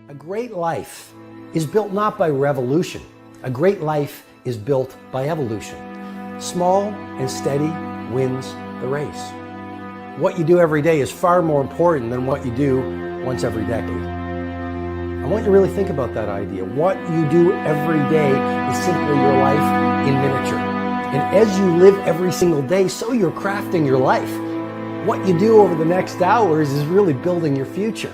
A great life is built not by revolution. A great life is built by evolution. Small and steady wins the race. What you do every day is far more important than what you do once every decade. I want you to really think about that idea. What you do every day is simply your life in miniature. And as you live every single day, so you're crafting your life. What you do over the next hours is really building your future.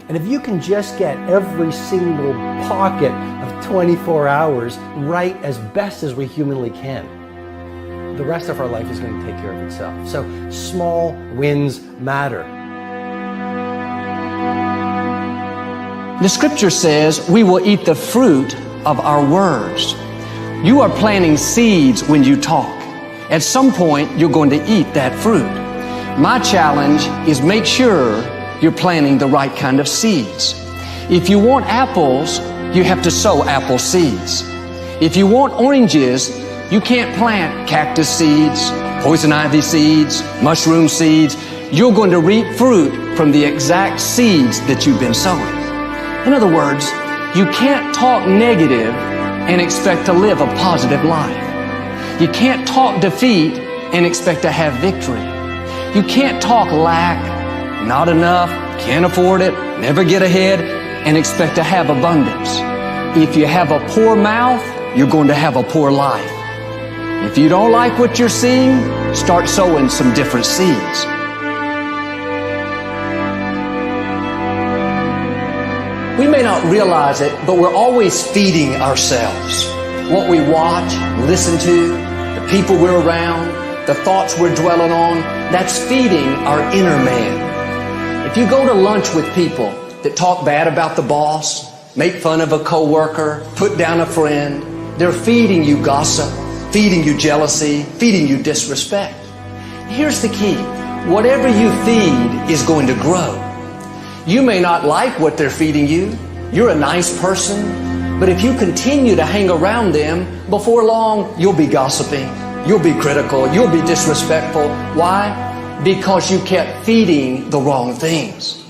And if you can just get every single pocket of 24 hours right as best as we humanly can, the rest of our life is going to take care of itself. So small wins matter. The scripture says we will eat the fruit of our words. You are planting seeds when you talk. At some point, you're going to eat that fruit. My challenge is make sure you're planting the right kind of seeds. If you want apples, you have to sow apple seeds. If you want oranges, you can't plant cactus seeds, poison ivy seeds, mushroom seeds. You're going to reap fruit from the exact seeds that you've been sowing. In other words, you can't talk negative and expect to live a positive life. You can't talk defeat and expect to have victory. You can't talk lack, not enough, can't afford it, never get ahead, and expect to have abundance. If you have a poor mouth, you're going to have a poor life. If you don't like what you're seeing, start sowing some different seeds. We may not realize it, but we're always feeding ourselves. What we watch, listen to, the people we're around, the thoughts we're dwelling on, that's feeding our inner man. If you go to lunch with people that talk bad about the boss, make fun of a coworker, put down a friend, they're feeding you gossip, feeding you jealousy, feeding you disrespect. Here's the key. Whatever you feed is going to grow. You may not like what they're feeding you. You're a nice person. But if you continue to hang around them, before long, you'll be gossiping. You'll be critical. You'll be disrespectful. Why? Because you kept feeding the wrong things.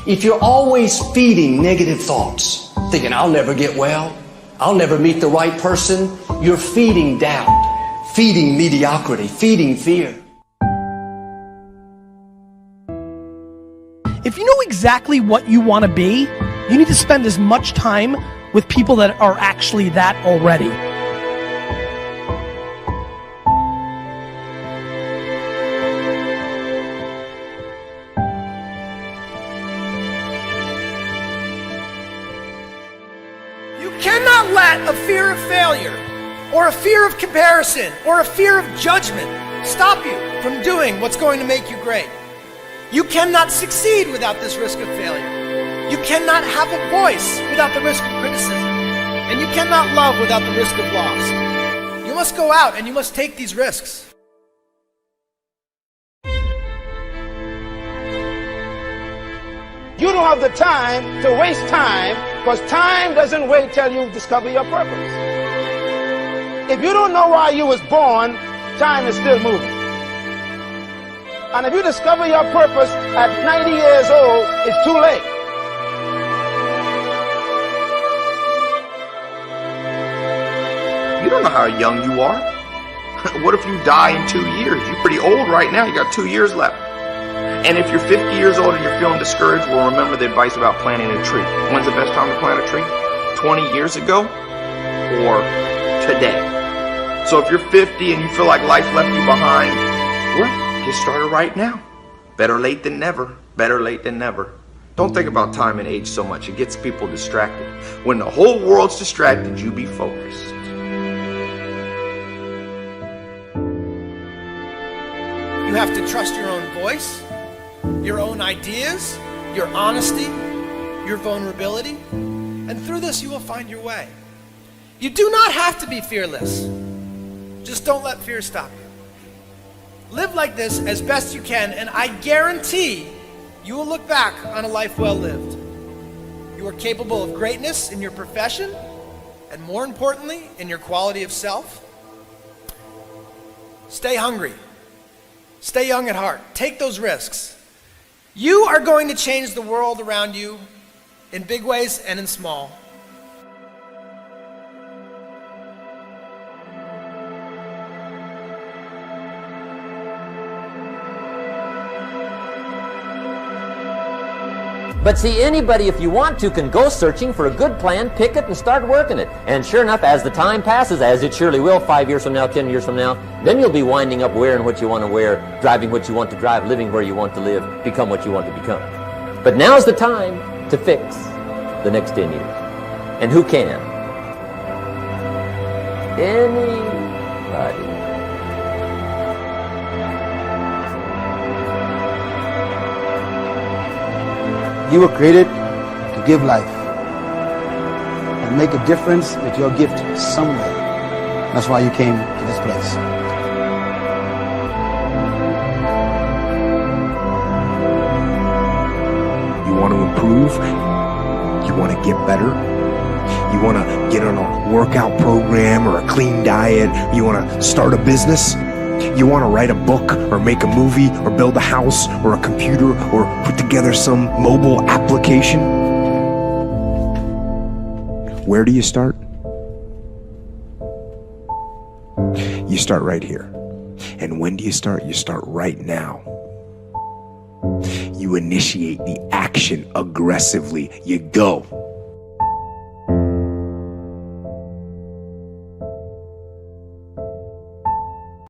If you're always feeding negative thoughts, thinking, I'll never get well, I'll never meet the right person, you're feeding doubt, feeding mediocrity, feeding fear. If you know exactly what you want to be, you need to spend as much time with people that are actually that already. You cannot let a fear of failure, or a fear of comparison, or a fear of judgment stop you from doing what's going to make you great. You cannot succeed without this risk of failure. You cannot have a voice without the risk of criticism. And you cannot love without the risk of loss. You must go out and you must take these risks. You don't have the time to waste time, because time doesn't wait till you discover your purpose. If you don't know why you was born, time is still moving. And if you discover your purpose at 90 years old, it's too late. You don't know how young you are. What if you die in 2 years? You're pretty old right now. You got 2 years left. And if you're 50 years old and you're feeling discouraged, well, remember the advice about planting a tree. When's the best time to plant a tree? 20 years ago or today? So if you're 50 and you feel like life left you behind, well, get started right now. Better late than never. Better late than never. Don't think about time and age so much. It gets people distracted. When the whole world's distracted, you be focused. You have to trust your own voice, your own ideas, your honesty, your vulnerability, and through this you will find your way. You do not have to be fearless. Just don't let fear stop you. Live like this as best you can, and I guarantee you will look back on a life well lived. You are capable of greatness in your profession, and more importantly, in your quality of self. Stay hungry. Stay young at heart. Take those risks. You are going to change the world around you in big ways and in small. But see, anybody, if you want to, can go searching for a good plan, pick it, and start working it. And sure enough, as the time passes, as it surely will, 5 years from now, 10 years from now, then you'll be winding up wearing what you want to wear, driving what you want to drive, living where you want to live, become what you want to become. But now's the time to fix the next 10 years. And who can? Anybody. You were created to give life and make a difference with your gift somewhere. That's why you came to this place. You want to improve? You want to get better? You want to get on a workout program or a clean diet? You want to start a business? You want to write a book or make a movie or build a house or a computer or put together some mobile application? Where do you start? You start right here. And when do you start? You start right now. You initiate the action aggressively. You go.